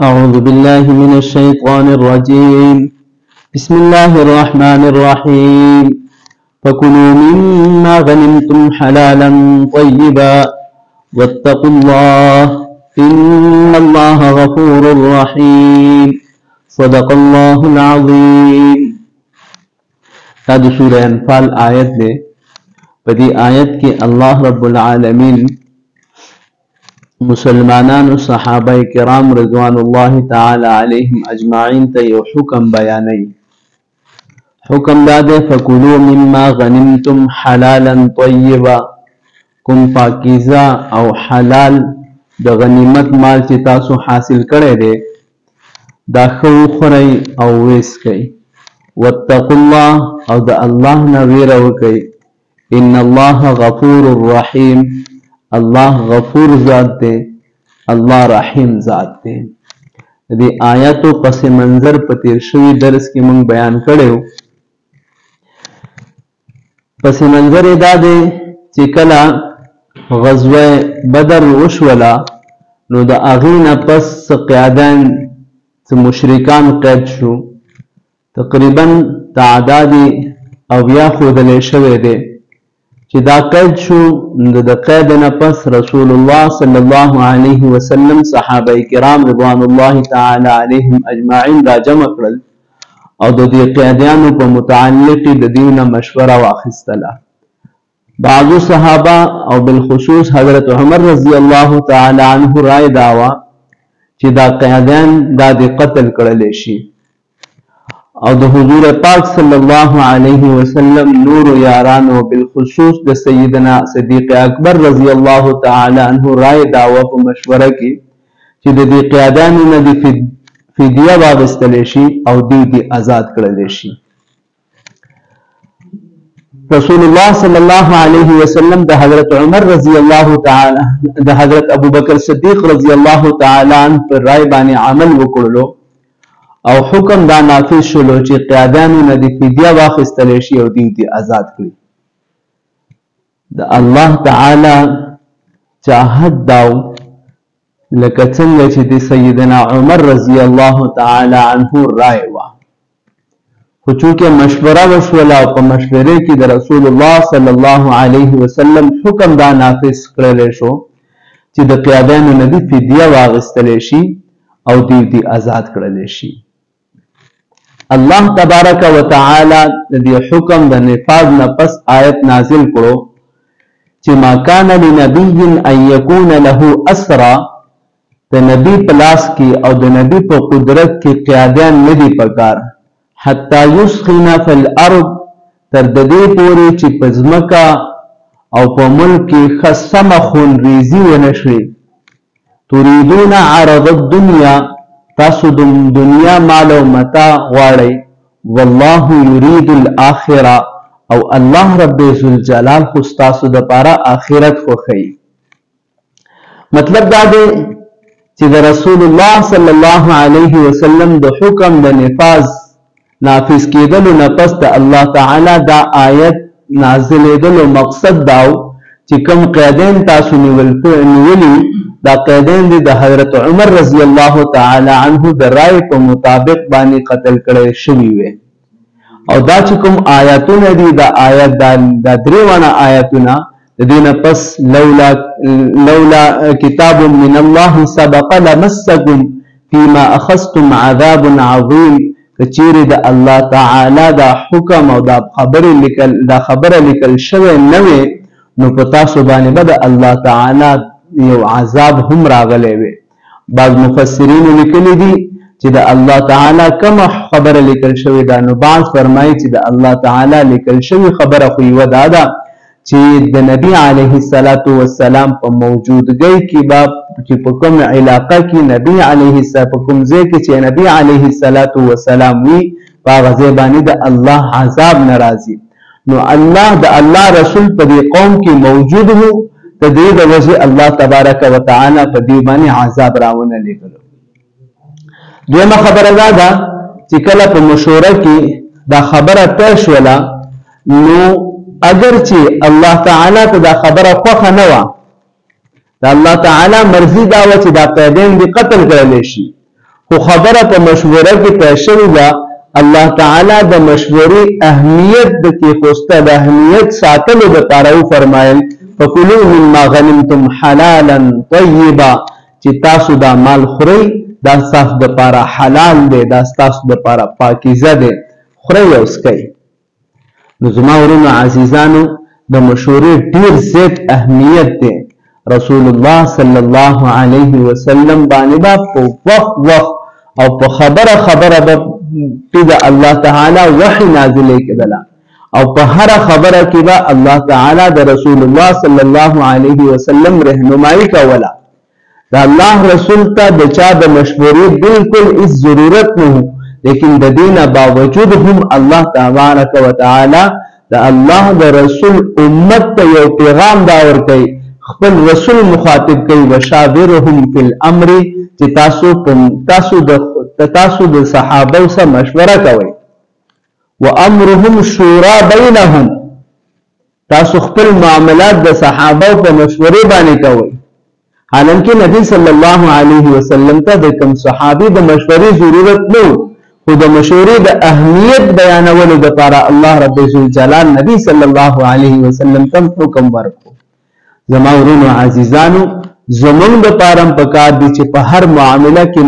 أعوذ بالله من الشيطان الرجيم. بسم الله الرحمن الرحيم. فكلوا مما غنمتم حلالا طيبا واتقوا الله إن الله غفور رحيم. صدق الله العظيم. هذه سورة أنفال آيات ده. بدي آيات کی الله رب العالمين مسلمانان صحابه کرام رضوان الله تعالی علیهم اجمعین ته یو حکم بیانوي. حکم داده فکلوا مما غنمتم حلالا طیبا، کوم پاکیزه او حلال د غنیمت مال چې تاسو حاصل کړی دی دا ښه وخورئ او ویس کئ. واتقوا الله او د الله نه ویره وکئ. ان الله غفور رحیم، الله غفور ذات دے، الله رحیم ذات دے. دی آیاتو پس منظر په تیر شوی درس کې مونږ بیان کړو. پس منظر دا دی چې کله غزوه بدر وشوله نو د هغې نه پس قیادان څه مشرکان قید شو، تقریبا تعداد اویا ښودلی شوی دی چې دا قید شو. د قید نه پس رسول الله صلی الله علیه وسلم صحابه کرام رضوان الله تعالی علیهم اجمعین را جمع کړل او د دې قیدیانو په متعلق د دې نه مشوره واخیستله. بعضو صحابه او بالخصوص حضرت عمر رضی الله تعالی عنه رای داوا چې دا قیدیان دا د قتل کړلی شي او د حضور پاک صلی الله علیه وسلم نور یارانو بالخصوص د سیدنا صدیق اکبر رضی الله تعالی عنه رای داوا په مشوره کې چې د دې قیادانو نه د فدیه واخیستلی شي او دوی دې آزاد کړلی شي. رسول الله صلی الله علیه وسلم د حضرت عمر رضی الله تعالی د حضرت ابوبکر صدیق رضی الله تعالی عنه پر رای باندې عمل وکړلو او حکم دا نافذ شلو چې قیادانو نه د فدیه واخیستلی شي او دوی دې آزاد کړي. د الله تعالی چاهت داو لکه څنګه چې د سیدنا عمر رضی الله تعالی عنه رای وه، خو چونکې مشوره وشوله او په مشورې کې د رسول الله صلی الله علیه وسلم حکم دا نافذ کړلی شو چې د قیادانو نه د فدیه واخیستلی شي او دوی دې آزاد کړلی شي. الله تبارک و تعالی د دې حکم د نفاذ نه پس آیت نازل کړو چې ما کان لنبی ان یکون له اسرا، د نبی په لاس کې او د نبی په قدرت کې قیادیان نه دي پکار حتی یسخن فی الارض، تر د دې پورې چې په ځمکه او په ملک کې ښه سمه خونریزي ونه شي. تريدون عرض الدنیا، تاسو د دنیا مال او متاع غواړئ. والله یرید الاخره، او الله رب ذوالجلال خو ستاسو دپاره آخرت خوښوي. مطلب دا دی چې د رسول الله صلی الله علیه وسلم د حکم د نافذ کېدلو نه پس د الله تعالی دا آیت نازلېدلو مقصد داو چې کوم قیدین تاسو نیولي دا قیدین دي د حضرت عمر رضی الله تعالی عنه د رای په مطابق باندې قتل کړی شوي وي. او دا چې کوم آیاتونه دي دا آیات دا درېونه آیاتونه د دې نه پس لولا کتاب من الله سبق لمسکم فيما اخذتم عذاب عظیم، که چیرې د الله تعالی دا حکم او دا خبره لیکل شوی نه وي نو په تاسو باندې به د الله تعالی یو عذاب هم راغلی وي. بعض مفسرینو لیکلي دي چې د الله تعالی کومه خبره لیکل شوې ده، نو بعض فرمایي چې د الله تعالی لیکل شوې خبره خو یوه دا ده چې د نبی علیه السلام په موجودګۍ کې به چې په کوم علاقه کې نبی علیه السلام په کوم ځای کې چې نبی علیه السلام وي په هغه ځای باندې د الله عذاب نه راځي. نو الله د الله رسول په دې قوم کې موجود وو، د دې د وجې الله تبارک و تعالی په دې باندې عذاب راونه لېږلو. دویمه خبره دا ده چې کله په مشوره کې دا خبره طی شوله نو اگر چې الله تعالی ته دا خبره خوښه نه وه، د الله تعالی مرضی دا و چې دا قیدین دې قتل کړلی شي، خو خبره په مشوره کې طے شوې ده. الله تعالی د مشورې اهمیت د کې خوسته د اهمیت ساتلو لپاره فرمایل فکلوا مما غنمتم حلالا طیبا چې تاسو دا مال خورئ دا تاسو د لپاره حلال دی، دا تاسو د لپاره پاکیزه دی، خورئ او څکئ. نو زما ورونو عزیزانو د مشورې ډیر زیات اهمیت دی. رسول الله صلی الله علیه وسلم باندې په وخت او په خبره به الله تعالی وحی نازلې کړه او په هر خبره کې به الله تعالی د رسول الله صلی الله علیه وسلم رهنمایي کوله. دا الله رسول ته د چا د مشورې بالکل هیڅ ضرورت نه و، لیکن د دینه باوجود هم الله تبارک وتعالی د الله د رسول امت ته یو پیغام دا ورکړي، خپل رسول مخاطب کوي وشاورهم فی الامر چې تاسو د صحابه سره مشوره کوئ. وامرهم شورا بینهم تاسو خپل معاملات د صحابه په مشورې باندې کوئ. حالانکه نبی صلی الله علیه وسلم ته د کوم صحابي د مشورې ضرورت نه و، خو د مشورې د اهمیت بیانولو لپاره الله رب الجلال نبی صلی الله علیه وسلم ته حکم ورکړ. زما ورونو عزیزانو زمونږ د پاره پکار دي چې په هر معامله کې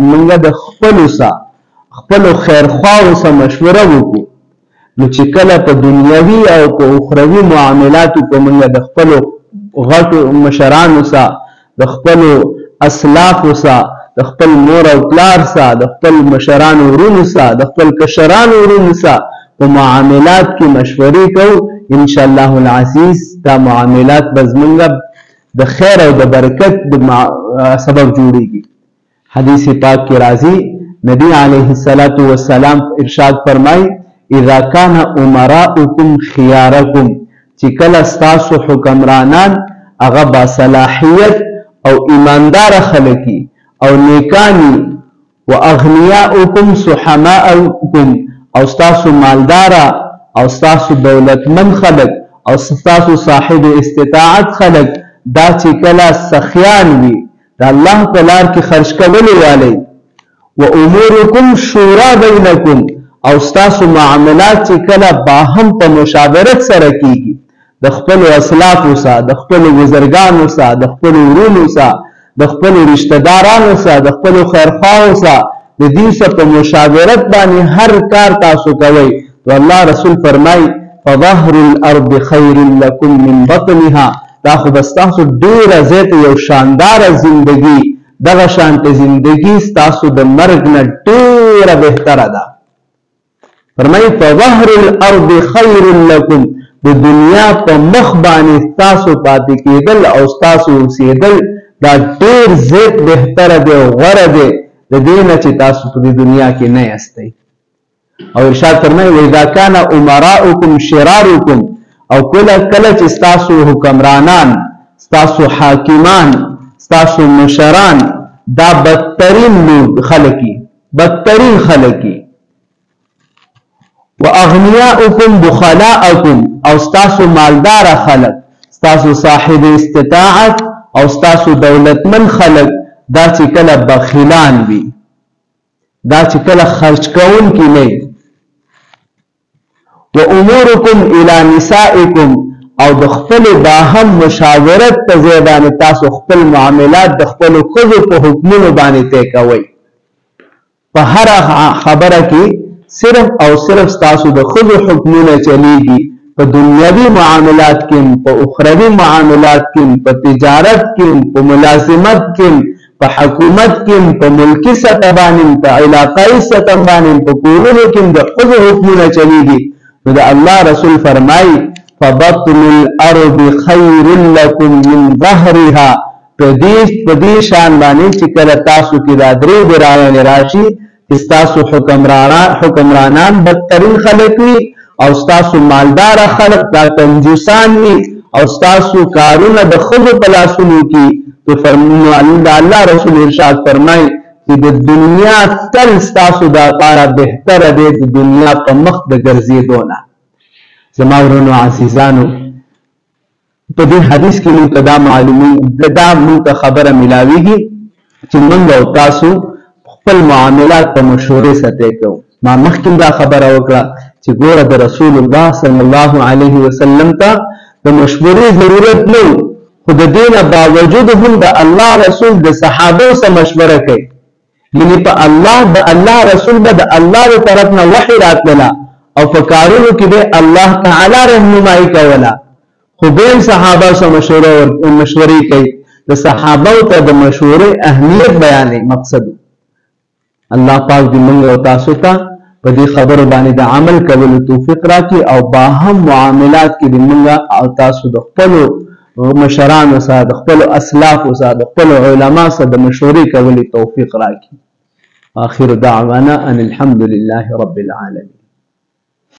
منګه د خپل خیرخواو سره مشوره وکړو. نو چې کله په دنیوي او په اخروی معاملاتو په منګه د خپل غټو مشرانو سره، د خپل اسلافو سره، د خپل مور او پلار سره، د خپل مشرانو ورونو سره، د خپل کشرانو ورونو سره په معاملات کې مشورې کوو، ان شاء الله العزیز دا معاملات بزمنګ د خیر او د برکت سبب جوړیږي. حدیث پاک کې راځي نبی علیه الصلاۃ والسلام ارشاد فرمای اذا کان امراؤکم خيارکم چې کله تاسو حکمرانان هغه با صلاحیت او ایماندار خلکی او نیکانی واغنیاؤکم سحماؤکم او تاسو مالدار او تاسو دولتمن خلک او تاسو صاحب استطاعت خلک دا چې کله سخیان وي دا الله په لار کې خرج کولو والی و امورکم شورا بینکم او تاسو معاملات چې کله باهم په مشاورت سره کیږي د خپل اسلافو سره، د خپل بزرګانو سره، د خپل ورونو سره، د خپل رشتہ دارانو سره، د خپل خیرخواو سره د دې سره په مشاورت باندې هر کار تاسو کوئ. والله رسول فرمای فظهر الارض خیر لكم من بطنها دا خو بس تاسو ډیره زیات یو شاندار زندگی دغه شانت زندگی تاسو د مرګ نه ډیره بهتره ده. فرمایي فظهر الارض خیر لكم د دنیا په مخ باندې تاسو پاتې کېدل او تاسو اوسېدل دا ډیر زیات بهتره دی او غوره دی د دې نه چې تاسو په دنیا کې نه یاستئ. او ارشاد فرمایي واذا کان امراؤکم شرارکم او کله چې تاسو حکمرانان، تاسو حاکمان، تاسو مشران دا بدترین خلکی واغنیاؤکم بخلاءکم او تاسو مالدار خلک، تاسو صاحب استطاعت او تاسو دولتمن خلک دا چې کله بخیلان وي، دا چې کله خرج کوونکي نه. و امورکم الی نسائکم او د خپل باهم مشاورت په ځای باندې تاسو خپل معاملات د خپل ښځو په حکمونو باندې طے کوئ. په هر خبره کې صرف او صرف تاسو د ښځو حکمونه چلیږي، په دنیوي معاملات کې، په اخروی معاملات کې، په تجارت کې، په ملازمت کې، په حکومت کې، په ملکی سطح باندې، په علاقائی سطح باندې، په کورونو کې د ښځو حکمونه چلیږي. نو د الله رسول فرمای فبطن الارض خیر لكم من ظهرها په دې شان باندې چې کله تاسو کې دا درې درایان راشي چې تاسو حکمرانان بدترین خلک وي او تاسو مالدار خلک دا کنجوسان وي او تاسو کارونه د خود په لاسونو کې تو فرمایي الله رسول ارشاد فرمای چې د دنیا تل تاسو دا لپاره بهتره دی د دنیا په مخ د ګرځېدو نه. زما ورونو عزیزانو په دې حدیث کې موږ دا معلومي دا موږ خبره ملاويږي چې موږ او تاسو خپل معاملات په مشورې سره کوو. ما مخکې دا خبره وکړه چې ګوره د رسول الله صلی الله علیه وسلم ته د مشورې ضرورت نه و، خو د دې نه باوجود هم د الله رسول د صحابو سره مشوره کوي. یعنې په د الله رسول به د الله د طرف نه وحی راتلله او په کارونو کې به الله تعالی رهنمایي کوله، خو به صحابه سره مشورې کوي. د صحابه ته د مشورې اهمیت بیانې مقصد. الله پاک دې موږ او تاسو ته په دې خبرو باندې د عمل کولو توفیق راکړي او باهم معاملات کې دې موږ او تاسو د خپلو مشرانو سره د خپلو اسلافو سره د خپلو علما سره د مشورې کولو توفیق راکړي. آخر دعوانا ان الحمد لله رب العالمين.